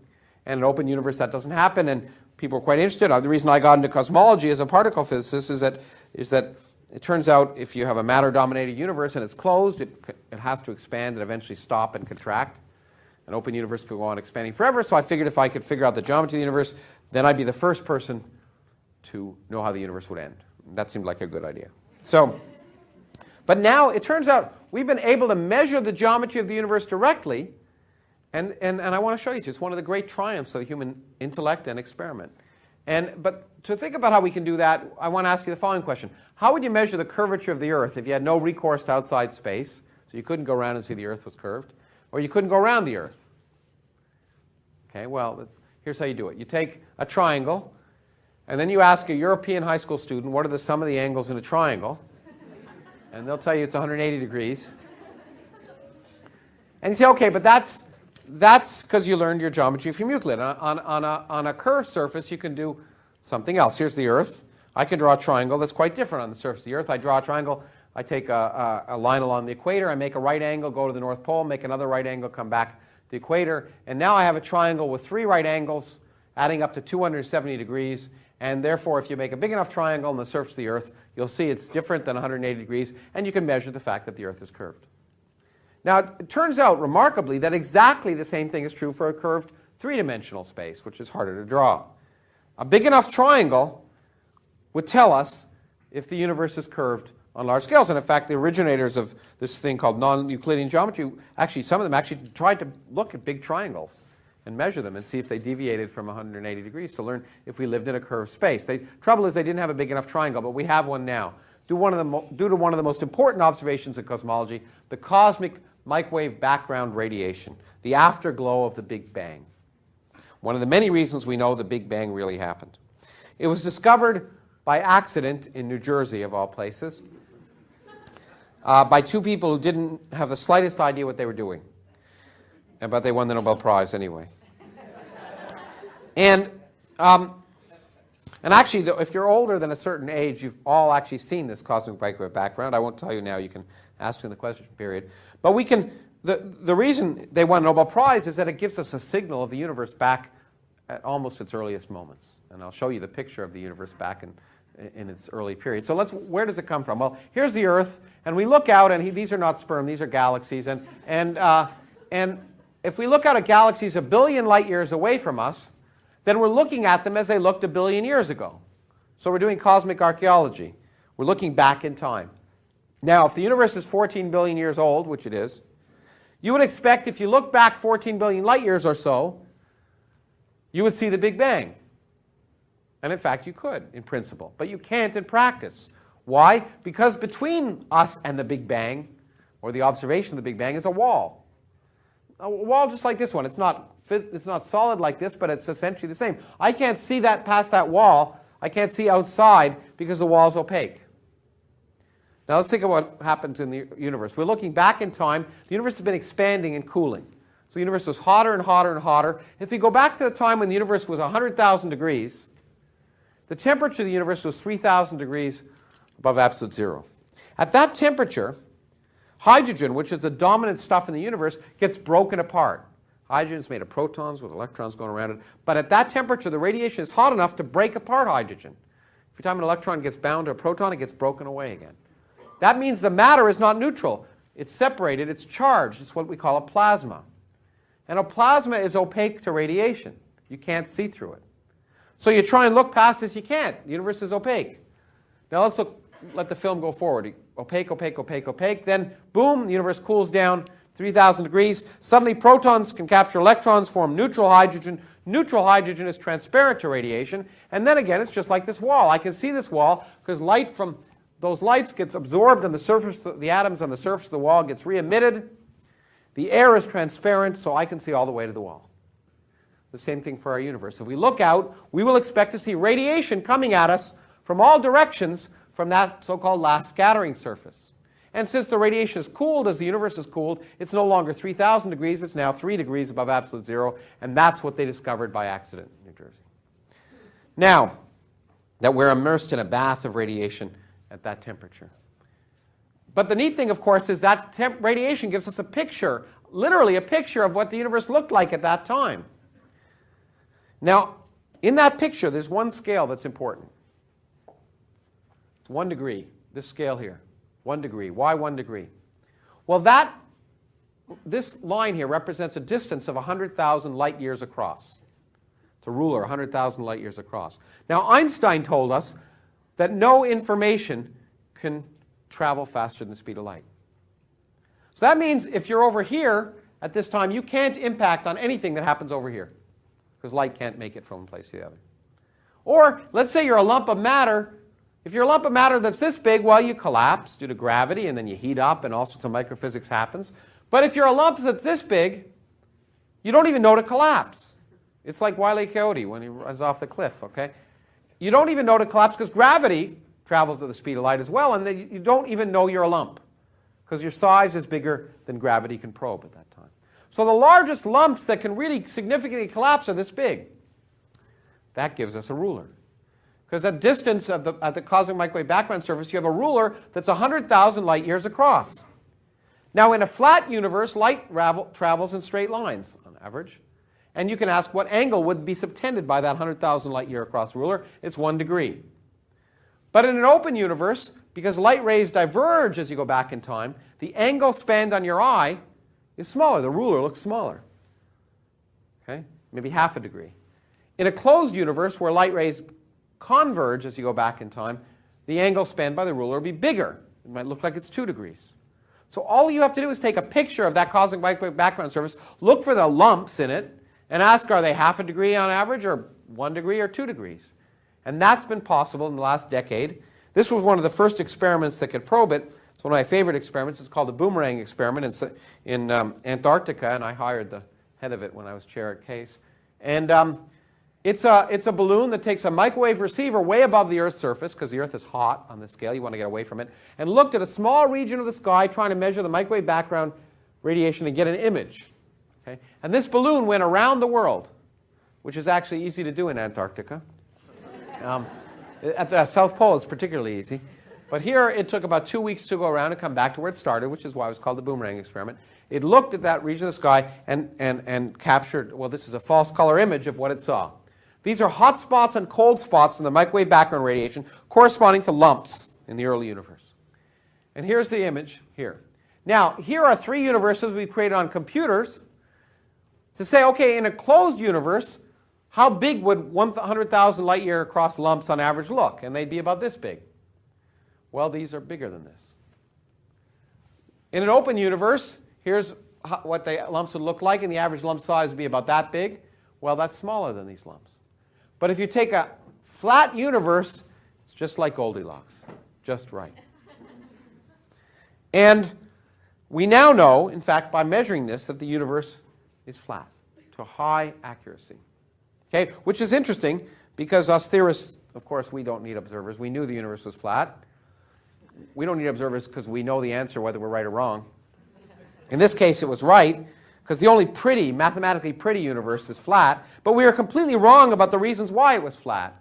And an open universe, that doesn't happen. And people are quite interested. The reason I got into cosmology as a particle physicist is that it turns out if you have a matter-dominated universe and it's closed, it has to expand and eventually stop and contract. An open universe could go on expanding forever, so I figured if I could figure out the geometry of the universe, then I'd be the first person to know how the universe would end. That seemed like a good idea. But now it turns out we've been able to measure the geometry of the universe directly, and I want to show you. It's one of the great triumphs of the human intellect and experiment. But to think about how we can do that, I want to ask you the following question. How would you measure the curvature of the Earth if you had no recourse to outside space, so you couldn't go around and see the Earth was curved, or you couldn't go around the Earth? Okay, well, here's how you do it. You take a triangle, and then you ask a European high school student, what are the sum of the angles in a triangle? And they'll tell you it's 180 degrees. And you say, okay, but that's because you learned your geometry from Euclid. On a curved surface, you can do something else. Here's the Earth. I can draw a triangle that's quite different on the surface of the Earth. I draw a triangle. I take a line along the equator. I make a right angle, go to the North Pole, make another right angle, come back to the equator. And now I have a triangle with 3 right angles adding up to 270 degrees. And therefore, if you make a big enough triangle on the surface of the Earth, you'll see it's different than 180 degrees. And you can measure the fact that the Earth is curved. Now, it turns out, remarkably, that exactly the same thing is true for a curved 3-dimensional space, which is harder to draw. A big enough triangle would tell us if the universe is curved on large scales. And in fact, the originators of this thing called non-Euclidean geometry, actually, some of them actually tried to look at big triangles and measure them and see if they deviated from 180 degrees to learn if we lived in a curved space. The trouble is they didn't have a big enough triangle, but we have one now. Due to one of the most important observations in cosmology, the cosmic microwave background radiation, the afterglow of the Big Bang. One of the many reasons we know the Big Bang really happened. It was discovered by accident in New Jersey, of all places, by 2 people who didn't have the slightest idea what they were doing. But they won the Nobel Prize anyway. And actually, if you're older than a certain age, you've all actually seen this cosmic microwave background. I won't tell you now. You can ask in the question period. But we can. The reason they won a Nobel Prize is that it gives us a signal of the universe back at almost its earliest moments. And I'll show you the picture of the universe back in its early period. So where does it come from? Well, here's the Earth, and we look out, and these are not sperm, these are galaxies. And if we look out at galaxies 1 billion light years away from us, then we're looking at them as they looked 1 billion years ago. So we're doing cosmic archaeology. We're looking back in time. Now, if the universe is 14 billion years old, which it is, you would expect if you look back 14 billion light years or so, you would see the Big Bang. And in fact, you could, in principle. But you can't in practice. Why? Because between us and the Big Bang, or the observation of the Big Bang, is a wall. A wall just like this one. It's not solid like this, but it's essentially the same. I can't see that past that wall. I can't see outside because the wall is opaque. Now let's think of what happens in the universe. We're looking back in time. The universe has been expanding and cooling. So the universe was hotter and hotter and hotter. If we go back to the time when the universe was 100,000 degrees, the temperature of the universe was 3,000 degrees above absolute zero. At that temperature, hydrogen, which is the dominant stuff in the universe, gets broken apart. Hydrogen is made of protons with electrons going around it. But at that temperature, the radiation is hot enough to break apart hydrogen. Every time an electron gets bound to a proton, it gets broken away again. That means the matter is not neutral. It's separated. It's charged. It's what we call a plasma. And a plasma is opaque to radiation. You can't see through it. So you try and look past this. You can't. The universe is opaque. Now let the film go forward. Opaque, opaque, opaque, opaque. Then, boom, the universe cools down 3,000 degrees. Suddenly, protons can capture electrons, form neutral hydrogen. Neutral hydrogen is transparent to radiation. And then again, it's just like this wall. I can see this wall because light from those lights gets absorbed on the surface, the atoms on the surface of the wall gets re-emitted. The air is transparent, so I can see all the way to the wall. The same thing for our universe. If we look out, we will expect to see radiation coming at us from all directions from that so-called last scattering surface. And since the radiation is cooled as the universe is cooled, it's no longer 3,000 degrees, it's now 3 degrees above absolute zero, and that's what they discovered by accident in New Jersey. Now that we're immersed in a bath of radiation at that temperature. But the neat thing, of course, is that radiation gives us a picture, literally a picture of what the universe looked like at that time. Now, in that picture, there's one scale that's important. It's 1 degree, this scale here. 1 degree. Why 1 degree? Well, this line here represents a distance of 100,000 light years across. It's a ruler, 100,000 light years across. Now, Einstein told us that no information can travel faster than the speed of light. So that means if you're over here at this time, you can't impact on anything that happens over here, because light can't make it from one place to the other. Or let's say you're a lump of matter. If you're a lump of matter that's this big, well, you collapse due to gravity, and then you heat up, and all sorts of microphysics happens. But if you're a lump that's this big, you don't even know to collapse. It's like Wile E. Coyote when he runs off the cliff, okay? You don't even know to collapse because gravity travels at the speed of light as well, and then you don't even know you're a lump because your size is bigger than gravity can probe at that time. So the largest lumps that can really significantly collapse are this big. That gives us a ruler. Because at distance at the cosmic microwave background surface, you have a ruler that's 100,000 light years across. Now, in a flat universe, light travels in straight lines on average. And you can ask what angle would be subtended by that 100,000 light year across ruler. It's 1 degree. But in an open universe, because light rays diverge as you go back in time, the angle spanned on your eye is smaller. The ruler looks smaller. Okay? Maybe half a degree. In a closed universe where light rays converge as you go back in time, the angle spanned by the ruler will be bigger. It might look like it's 2 degrees. So all you have to do is take a picture of that cosmic microwave background surface, look for the lumps in it, and ask, are they half a degree on average, or 1 degree, or 2 degrees? And that's been possible in the last decade. This was one of the first experiments that could probe it. It's one of my favorite experiments. It's called the boomerang experiment in Antarctica, and I hired the head of it when I was chair at Case. And it's a balloon that takes a microwave receiver way above the Earth's surface, because the Earth is hot on this scale, you want to get away from it, and looked at a small region of the sky trying to measure the microwave background radiation and get an image. Okay? And this balloon went around the world, which is actually easy to do in Antarctica. At the South Pole, it's particularly easy. But here, it took about 2 weeks to go around and come back to where it started, which is why it was called the boomerang experiment. It looked at that region of the sky and captured, well, this is a false color image of what it saw. These are hot spots and cold spots in the microwave background radiation corresponding to lumps in the early universe. And here's the image here. Now, here are 3 universes we've created on computers to say, okay, in a closed universe, how big would 100,000 light year across lumps on average look? And they'd be about this big. Well, these are bigger than this. In an open universe, here's what the lumps would look like, and the average lump size would be about that big. Well, that's smaller than these lumps. But if you take a flat universe, it's just like Goldilocks, just right. And we now know, in fact, by measuring this, that the universe is flat to high accuracy. Okay, which is interesting because us theorists, of course, we don't need observers. We knew the universe was flat. We don't need observers because we know the answer whether we're right or wrong. In this case, it was right because the only mathematically pretty universe is flat, but we are completely wrong about the reasons why it was flat.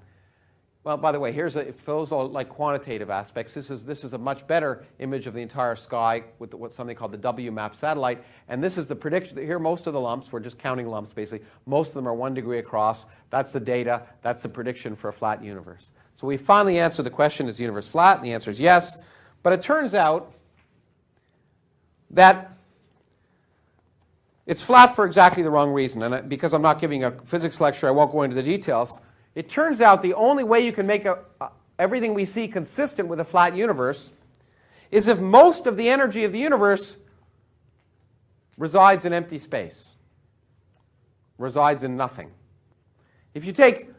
Well, by the way, it feels like quantitative aspects. This is a much better image of the entire sky with something called the WMAP satellite. And this is the prediction. Here, most of the lumps, we're just counting lumps basically. Most of them are 1 degree across. That's the data. That's the prediction for a flat universe. So we finally answered the question, is the universe flat? And the answer is yes. But it turns out that it's flat for exactly the wrong reason. And because I'm not giving a physics lecture, I won't go into the details. It turns out the only way you can make everything we see consistent with a flat universe is if most of the energy of the universe resides in empty space, resides in nothing. If you take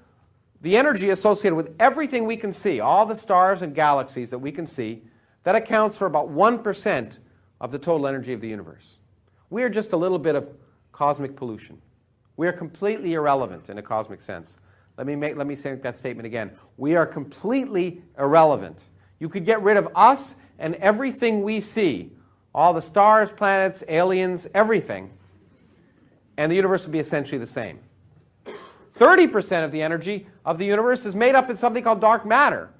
the energy associated with everything we can see, all the stars and galaxies that we can see, that accounts for about 1% of the total energy of the universe. We are just a little bit of cosmic pollution. We are completely irrelevant in a cosmic sense. Let me say that statement again. We are completely irrelevant. You could get rid of us and everything we see, all the stars, planets, aliens, everything, and the universe would be essentially the same. 30% of the energy of the universe is made up in something called dark matter,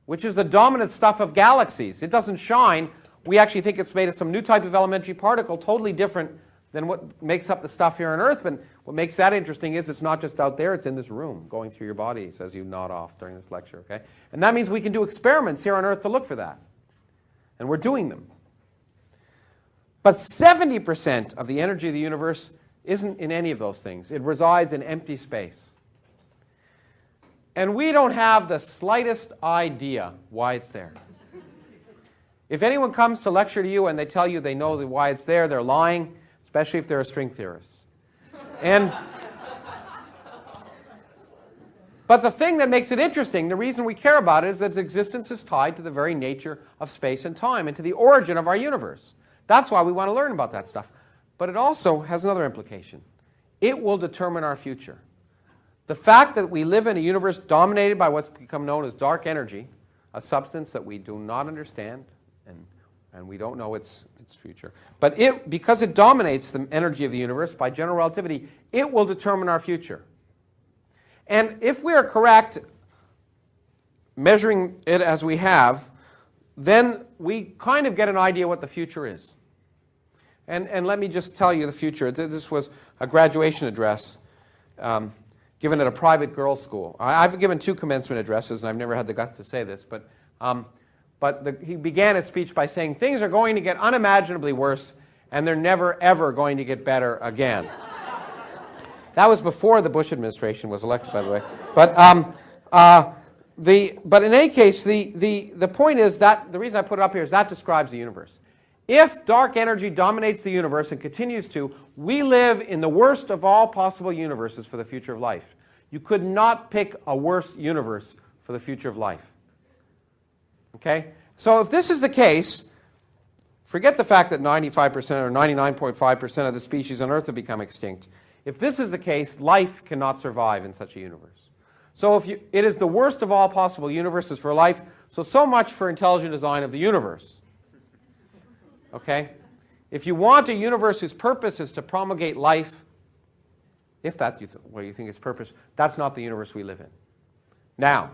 which is the dominant stuff of galaxies. It doesn't shine. We actually think it's made of some new type of elementary particle, totally different than what makes up the stuff here on Earth. But what makes that interesting is it's not just out there, it's in this room, going through your bodies as you nod off during this lecture. Okay? And that means we can do experiments here on Earth to look for that. And we're doing them. But 70% of the energy of the universe isn't in any of those things. It resides in empty space. And we don't have the slightest idea why it's there. If anyone comes to lecture to you and they tell you they know why it's there, they're lying, especially if they're a string theorist. But the thing that makes it interesting, the reason we care about it, is that its existence is tied to the very nature of space and time and to the origin of our universe. That's why we want to learn about that stuff. But it also has another implication. It will determine our future. The fact that we live in a universe dominated by what's become known as dark energy, a substance that we do not understand, and we don't know its future. But because it dominates the energy of the universe by general relativity, it will determine our future. And if we are correct, measuring it as we have, then we kind of get an idea what the future is. And let me just tell you the future. This was a graduation address given at a private girls' school. I've given 2 commencement addresses, and I've never had the guts to say this, but he began his speech by saying, things are going to get unimaginably worse, and they're never, ever going to get better again. That was before the Bush administration was elected, by the way. But in any case, the point is that the reason I put it up here is that describes the universe. If dark energy dominates the universe and continues to, we live in the worst of all possible universes for the future of life. You could not pick a worse universe for the future of life. Okay? So if this is the case, forget the fact that 95% or 99.5% of the species on Earth have become extinct. If this is the case, life cannot survive in such a universe. So it is the worst of all possible universes for life, so much for intelligent design of the universe. Okay? If you want a universe whose purpose is to promulgate life, if that's what you think its purpose, that's not the universe we live in. Now,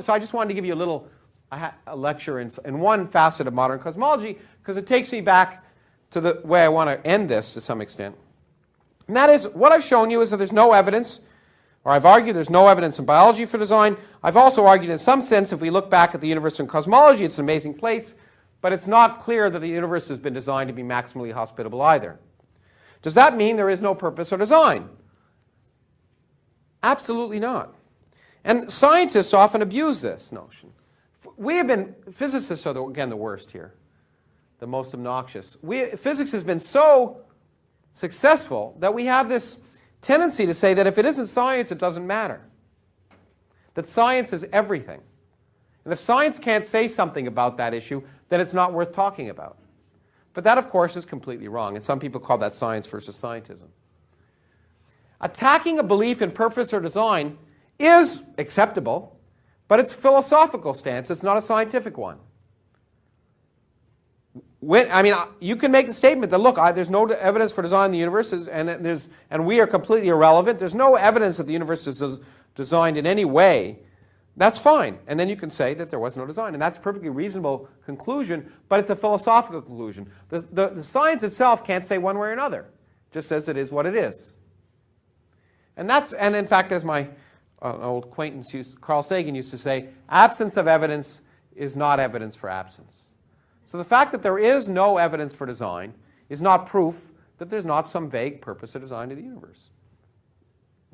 so I just wanted to give you a lecture in one facet of modern cosmology, because it takes me back to the way I want to end this to some extent. And that is, what I've shown you is that there's no evidence, or I've argued there's no evidence in biology for design. I've also argued in some sense, if we look back at the universe in cosmology, it's an amazing place, but it's not clear that the universe has been designed to be maximally hospitable either. Does that mean there is no purpose or design? Absolutely not. And scientists often abuse this notion. Physicists are, again, the worst here, the most obnoxious. Physics has been so successful that we have this tendency to say that if it isn't science, it doesn't matter. That science is everything. And if science can't say something about that issue, then it's not worth talking about. But that, of course, is completely wrong, and some people call that science versus scientism. Attacking a belief in purpose or design is acceptable, but it's a philosophical stance. It's not a scientific one. You can make the statement that, look, there's no evidence for design in the universe, and we are completely irrelevant. There's no evidence that the universe is designed in any way. That's fine. And then you can say that there was no design. And that's a perfectly reasonable conclusion, but it's a philosophical conclusion. The science itself can't say one way or another. It just says it is what it is. And in fact, as my old acquaintance Carl Sagan used to say, absence of evidence is not evidence for absence. So the fact that there is no evidence for design is not proof that there's not some vague purpose or design to the universe.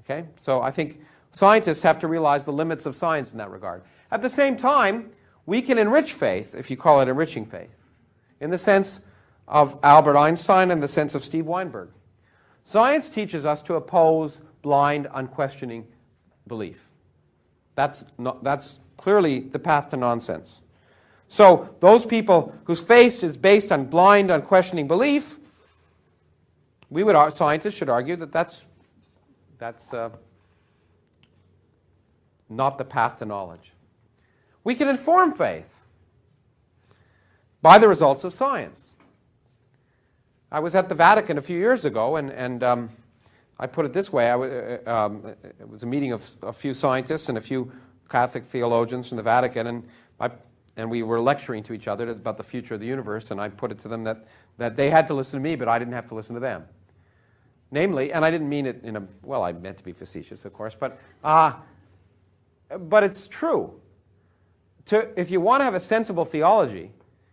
Okay? So I think scientists have to realize the limits of science in that regard. At the same time, we can enrich faith, if you call it enriching faith, in the sense of Albert Einstein and the sense of Steve Weinberg. Science teaches us to oppose blind, unquestioning belief. That's clearly the path to nonsense. So those people whose faith is based on blind, unquestioning belief, scientists should argue that that's not the path to knowledge. We can inform faith. by the results of science. I was at the Vatican a few years ago, and I put it this way. It was a meeting of a few scientists and a few Catholic theologians from the Vatican, and we were lecturing to each other about the future of the universe, and I put it to them that they had to listen to me, but I didn't have to listen to them. Namely, and I didn't mean it in a, well, I meant to be facetious, of course, but it's true. If you want to have a sensible theology,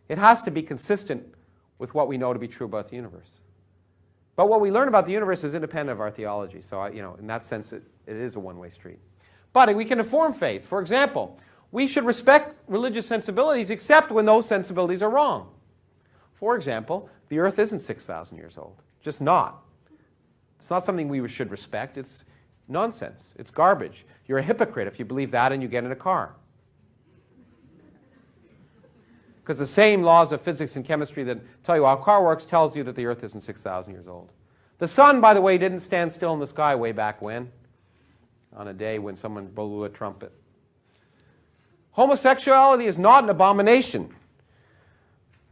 it has to be consistent with what we know to be true about the universe. But what we learn about the universe is independent of our theology, so in that sense it is a one-way street. But we can inform faith. For example, we should respect religious sensibilities except when those sensibilities are wrong. For example, the earth isn't 6,000 years old. Just not. It's not something we should respect. It's nonsense. It's garbage. You're a hypocrite if you believe that and you get in a car. Because the same laws of physics and chemistry that tell you how a car works tells you that the earth isn't 6,000 years old. The sun, by the way, didn't stand still in the sky way back when, on a day when someone blew a trumpet. Homosexuality is not an abomination.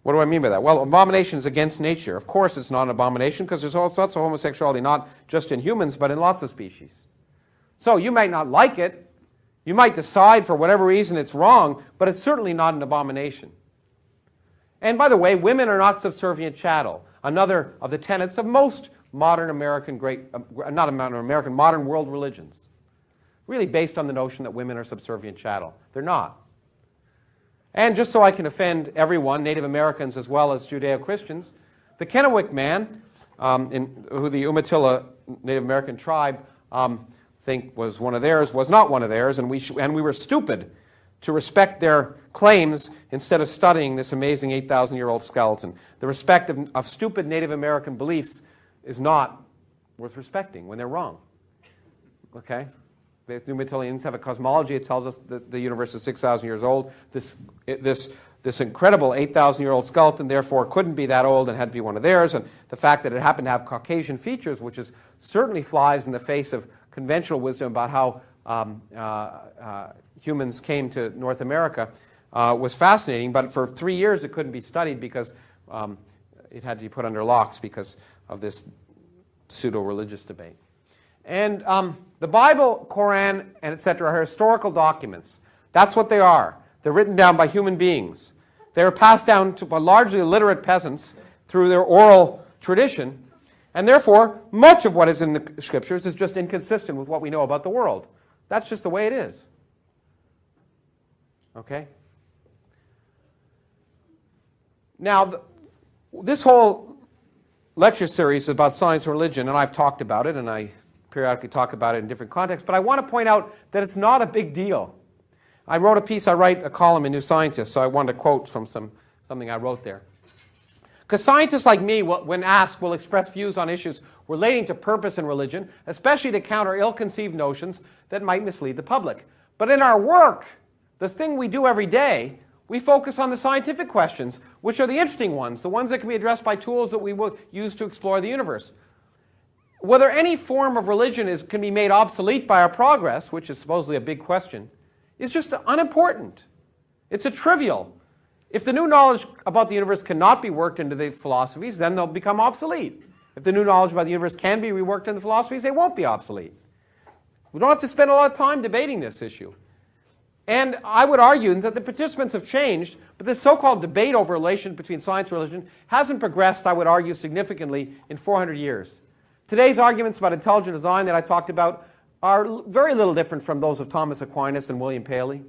What do I mean by that? Well, abomination is against nature. Of course it's not an abomination because there's all sorts of homosexuality, not just in humans, but in lots of species. So you might not like it. You might decide for whatever reason it's wrong, but it's certainly not an abomination. And by the way, women are not subservient chattel. Another of the tenets of most modern American modern world religions. Really based on the notion that women are subservient chattel. They're not. And just so I can offend everyone, Native Americans as well as Judeo-Christians, the Kennewick man, who the Umatilla Native American tribe think was one of theirs, was not one of theirs, and we were stupid to respect their claims instead of studying this amazing 8,000-year-old skeleton. The respect of stupid Native American beliefs is not worth respecting when they're wrong. Okay? The Umatillians have a cosmology. It tells us that the universe is 6,000 years old. This incredible 8,000-year-old skeleton, therefore, couldn't be that old and had to be one of theirs. And the fact that it happened to have Caucasian features, which certainly flies in the face of conventional wisdom about how humans came to North America, was fascinating. But for 3 years, it couldn't be studied because it had to be put under locks because of this pseudo-religious debate. And the Bible, Quran, and etc. are historical documents. That's what they are. They're written down by human beings. They were passed down by largely illiterate peasants through their oral tradition. And therefore, much of what is in the scriptures is just inconsistent with what we know about the world. That's just the way it is. Okay? Now, this whole lecture series is about science and religion, and I've talked about it, and I periodically talk about it in different contexts, but I want to point out that it's not a big deal. I write a column in New Scientist, so I wanted to quote from something I wrote there. Because scientists like me, when asked, will express views on issues relating to purpose and religion, especially to counter ill-conceived notions that might mislead the public. But in our work, this thing we do every day, we focus on the scientific questions, which are the interesting ones, the ones that can be addressed by tools that we will use to explore the universe. Whether any form of religion can be made obsolete by our progress, which is supposedly a big question, is just unimportant. It's a trivial. If the new knowledge about the universe cannot be worked into the philosophies, then they'll become obsolete. If the new knowledge about the universe can be reworked into the philosophies, they won't be obsolete. We don't have to spend a lot of time debating this issue. And I would argue that the participants have changed, but this so-called debate over relation between science and religion hasn't progressed, I would argue, significantly in 400 years. Today's arguments about intelligent design that I talked about are very little different from those of Thomas Aquinas and William Paley.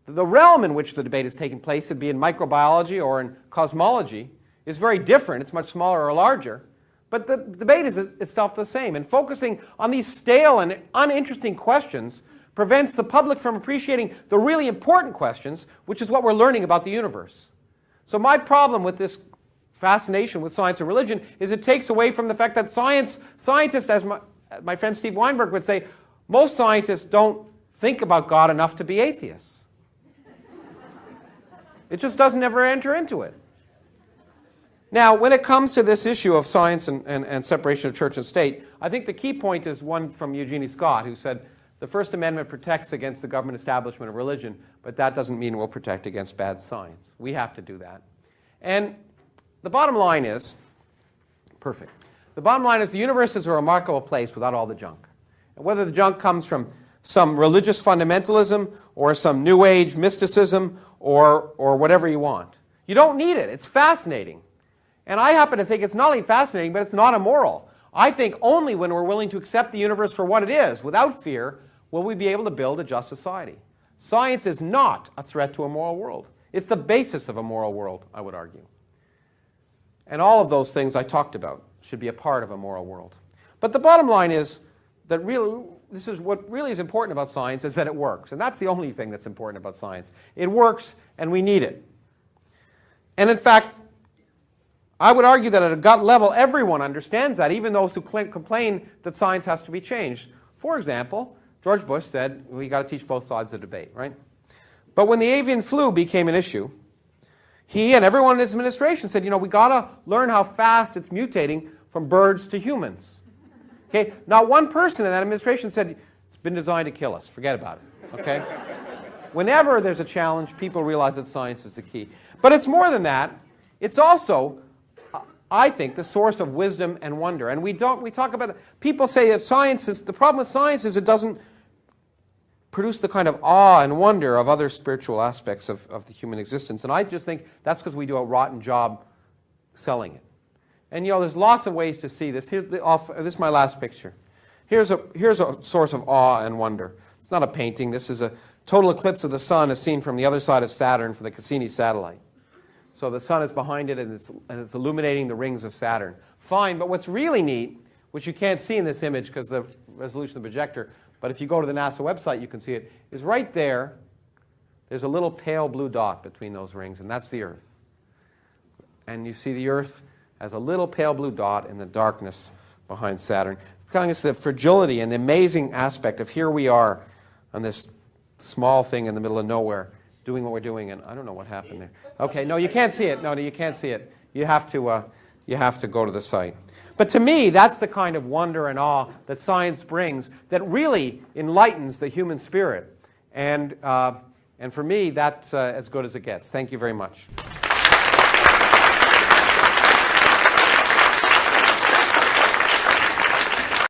The realm in which the debate is taking place, be it in microbiology or in cosmology, is very different. It's much smaller or larger. But the debate is itself the same. And focusing on these stale and uninteresting questions prevents the public from appreciating the really important questions, which is what we're learning about the universe. So my problem with this fascination with science and religion is it takes away from the fact that scientists, as my friend Steve Weinberg would say, most scientists don't think about God enough to be atheists. It just doesn't ever enter into it. Now, when it comes to this issue of science and separation of church and state, I think the key point is one from Eugenie Scott, who said, the First Amendment protects against the government establishment of religion, but that doesn't mean it will protect against bad science. We have to do that. And the bottom line is, perfect. The bottom line is the universe is a remarkable place without all the junk. And whether the junk comes from some religious fundamentalism or some New Age mysticism or whatever you want. You don't need it. It's fascinating. And I happen to think it's not only fascinating, but it's not immoral. I think only when we're willing to accept the universe for what it is, without fear, will we be able to build a just society. Science is not a threat to a moral world. It's the basis of a moral world, I would argue. And all of those things I talked about should be a part of a moral world. But the bottom line is that really, this is what really is important about science, is that it works. And that's the only thing that's important about science. It works, and we need it. And in fact, I would argue that at a gut level, everyone understands that, even those who complain that science has to be changed. For example, George Bush said, we got to teach both sides of the debate, right? But when the avian flu became an issue, he and everyone in his administration said, we got to learn how fast it's mutating from birds to humans. Okay? Not one person in that administration said, it's been designed to kill us. Forget about it. Okay? Whenever there's a challenge, people realize that science is the key. But it's more than that. It's also, I think, the source of wisdom and wonder. And we talk about it. People say that science is, the problem with science is it doesn't produce the kind of awe and wonder of other spiritual aspects of the human existence. And I just think that's because we do a rotten job selling it. And there's lots of ways to see this. This is my last picture. Here's a source of awe and wonder. It's not a painting. This is a total eclipse of the sun as seen from the other side of Saturn from the Cassini satellite. So the sun is behind it, and it's illuminating the rings of Saturn. Fine, but what's really neat, which you can't see in this image because of the resolution of the projector, but if you go to the NASA website, you can see it, is right there. There's a little pale blue dot between those rings, and that's the Earth. And you see the Earth as a little pale blue dot in the darkness behind Saturn, telling us the fragility and the amazing aspect of here we are on this small thing in the middle of nowhere, doing what we're doing, and I don't know what happened there. Okay, no, you can't see it. No, you can't see it. You have to go to the site. But to me, that's the kind of wonder and awe that science brings that really enlightens the human spirit. And for me, that's as good as it gets. Thank you very much.